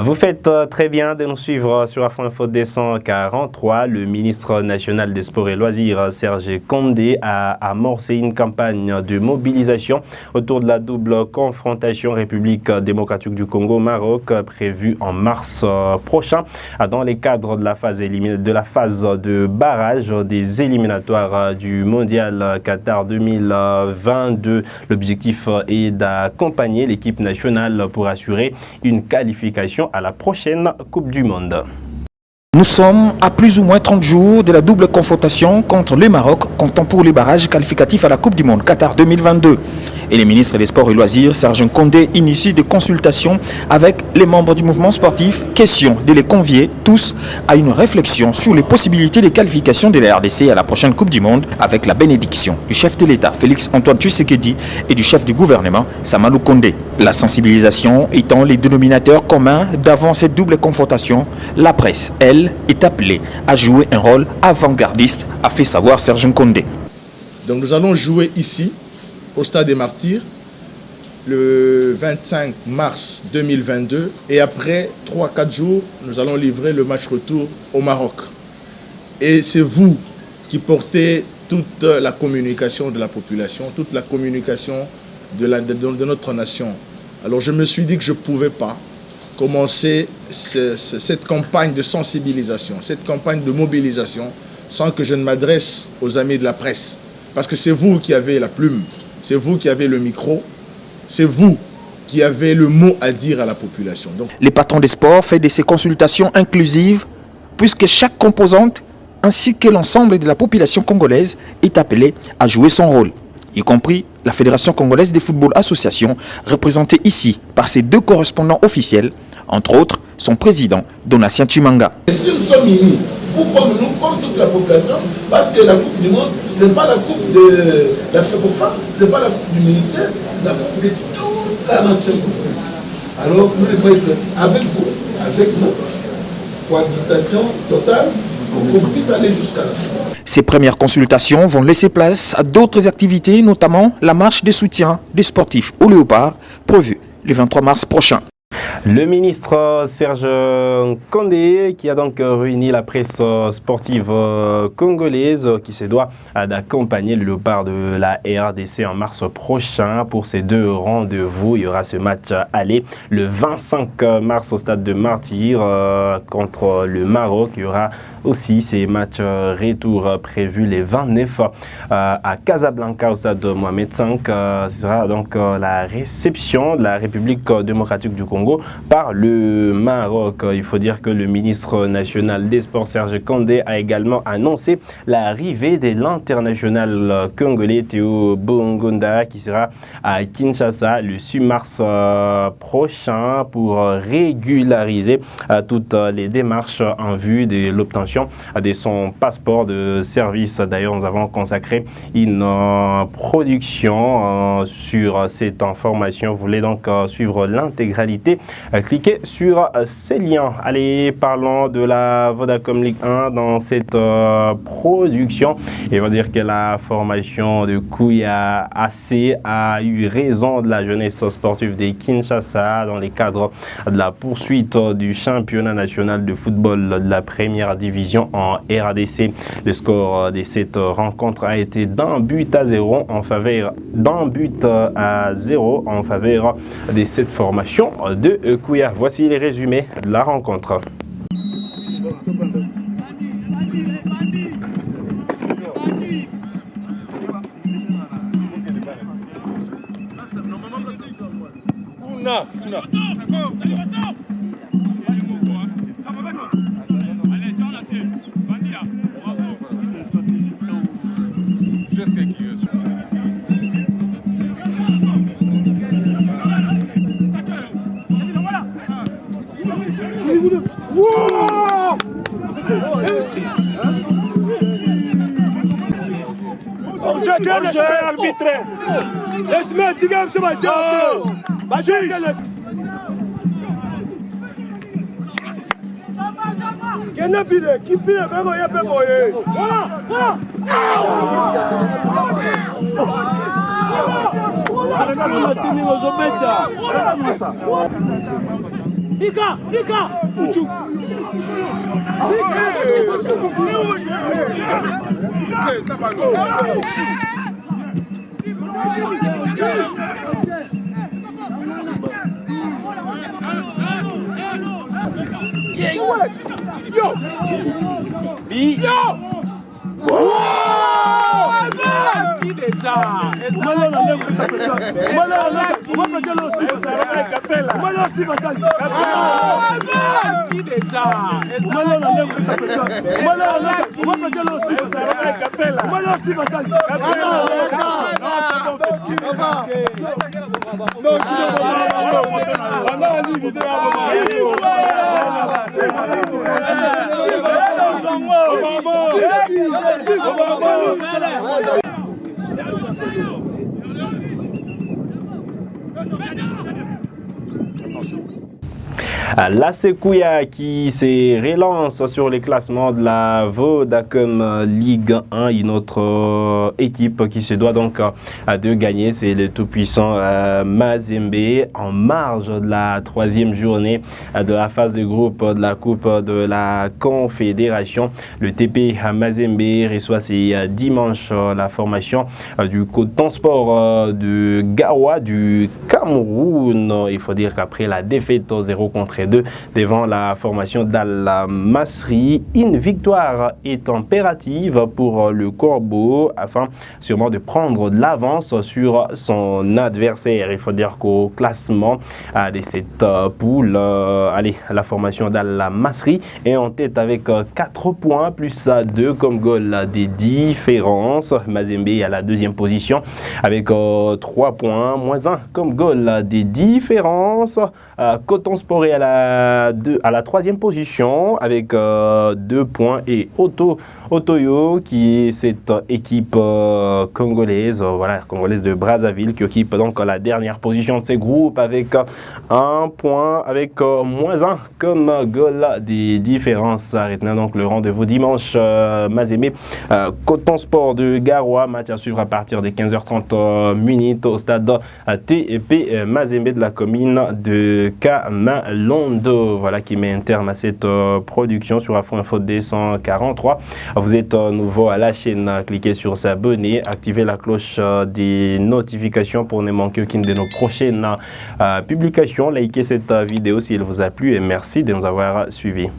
Vous faites très bien de nous suivre sur Afro Info 243. Le ministre national des Sports et Loisirs, Serge Condé, a amorcé une campagne de mobilisation autour de la double confrontation République démocratique du Congo-Maroc prévue en mars prochain dans les cadres de la phase de barrage des éliminatoires du Mondial Qatar 2022. L'objectif est d'accompagner l'équipe nationale pour assurer une qualification à la prochaine Coupe du Monde. Nous sommes à plus ou moins 30 jours de la double confrontation contre le Maroc, comptant pour les barrages qualificatifs à la Coupe du Monde Qatar 2022. Et le ministre des Sports et Loisirs, Serge Condé, initie des consultations avec les membres du mouvement sportif. Question de les convier tous à une réflexion sur les possibilités de qualification de la RDC à la prochaine Coupe du Monde avec la bénédiction du chef de l'État, Félix-Antoine Tshisekedi, et du chef du gouvernement, Samalou Condé. La sensibilisation étant les dénominateurs communs d'avant cette double confrontation, la presse, elle, est appelée à jouer un rôle avant-gardiste, a fait savoir Serge Condé. Donc nous allons jouer ici, au Stade des Martyrs, le 25 mars 2022. Et après 3-4 jours, nous allons livrer le match retour au Maroc. Et c'est vous qui portez toute la communication de la population, toute la communication de notre nation. Alors je me suis dit que je ne pouvais pas commencer cette campagne de sensibilisation, cette campagne de mobilisation, sans que je ne m'adresse aux amis de la presse. Parce que c'est vous qui avez la plume, c'est vous qui avez le micro, c'est vous qui avez le mot à dire à la population. Donc, les patrons des sports fait de ces consultations inclusives, puisque chaque composante, ainsi que l'ensemble de la population congolaise, est appelée à jouer son rôle, y compris la Fédération congolaise de football association, représentée ici par ses deux correspondants officiels, entre autres son président, Donatien Chimanga. Et si nous sommes unis, vous comme nous, comme toute la population, parce que la Coupe du Monde, ce n'est pas la Coupe de la FECOFA, ce n'est pas la Coupe du ministère, c'est la Coupe de toute la nation. Alors nous devons être avec vous, avec nous, cohabitation totale, pour qu'on puisse aller jusqu'à la fin. Ces premières consultations vont laisser place à d'autres activités, notamment la marche de soutien des sportifs au Léopard, prévue le 23 mars prochain. Le ministre Serge Condé, qui a donc réuni la presse sportive congolaise, qui se doit d'accompagner le Léopard de la RDC en mars prochain pour ces deux rendez-vous. Il y aura ce match aller le 25 mars au stade de Martyrs contre le Maroc. Il y aura aussi ces matchs retour prévus les 29 à Casablanca au stade Mohamed V. Ce sera donc la réception de la République démocratique du Congo par le Maroc. Il faut dire que le ministre national des Sports, Serge Condé, a également annoncé l'arrivée de l'international congolais Théo Bongonda qui sera à Kinshasa le 6 mars prochain pour régulariser toutes les démarches en vue de l'obtention de son passeport de service. D'ailleurs, nous avons consacré une production sur cette information. Vous voulez donc suivre l'intégralité? Cliquez sur ces liens. Allez, parlons de la Vodacom Ligue 1 dans cette production. Il va dire que la formation de Kouya AC a eu raison de la jeunesse sportive de Kinshasa dans les cadres de la poursuite du championnat national de football de la première division en RDC. Le score de cette rencontre a été d'un but à zéro en faveur de cette formation de Kouya. Voici les résumés de la rencontre. La Sekouya qui se relance sur les classements de la Vodacom Ligue 1, une autre équipe qui se doit donc de gagner, c'est le tout-puissant Mazembe en marge de la troisième journée de la phase de groupe de la Coupe de la Confédération. Le TP Mazembe reçoit ce dimanche la formation du Coton Sport de Garoua du Cameroun. Il faut dire qu'après la défaite 0 contre 2 devant la formation d'Al Masri, une victoire est impérative pour le Corbeau afin sûrement de prendre de l'avance sur son adversaire. Il faut dire qu'au classement de cette poule, la formation d'Al Masri est en tête avec 4 points plus 2 comme goal des différences. Mazembe est à la deuxième position avec 3 points moins 1 comme goal des différences. Coton Sport est à la troisième position avec 2 points et Otoyo qui est cette équipe congolaise, congolaise de Brazzaville qui occupe donc la dernière position de ces groupes avec 1 point avec moins 1 comme goal des différences. Retenez donc le rendez-vous dimanche Mazembe Coton Sport de Garoua, match à suivre à partir de 15h30 minutes au stade TP Mazembe de la commune de Kamalondo. Voilà qui met un terme à cette production sur Afro Info 243. Vous êtes nouveau à la chaîne, cliquez sur s'abonner, activez la cloche des notifications pour ne manquer aucune de nos prochaines publications. Likez cette vidéo si elle vous a plu et merci de nous avoir suivis.